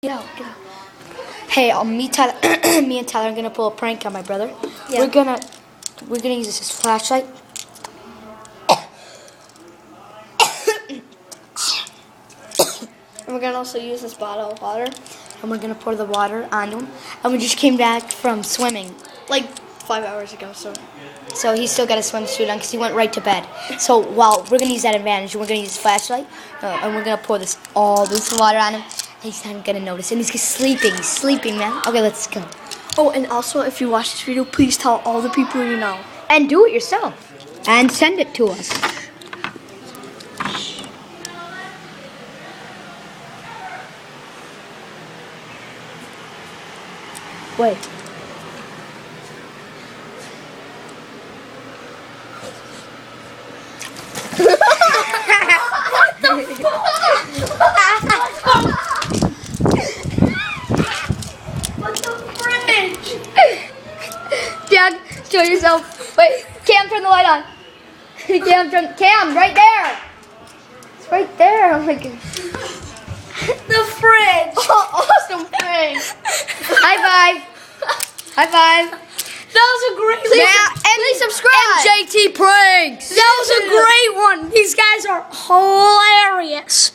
Get out. Hey, me and Tyler are gonna pull a prank on my brother. Yeah. We're gonna use this flashlight. And we're gonna also use this bottle of water. And we're gonna pour the water on him. And we just came back from swimming. Like 5 hours ago, So he's still got a swimsuit on because he went right to bed. So while we're gonna use that advantage, we're gonna use this flashlight, and we're gonna pour all this water on him. And he's not gonna notice, and he's sleeping. He's sleeping, man. Okay, let's go. Oh, and also, if you watch this video, please tell all the people you know. And do it yourself. And send it to us. Wait. What's the fridge? Dad, show yourself. Wait, Cam, turn the light on. Cam, right there. It's right there. Oh my god. The fridge. Oh, awesome prank. High five. High five. That was a great one. Please subscribe. MJT Pranks. That was a great one. These guys are hilarious.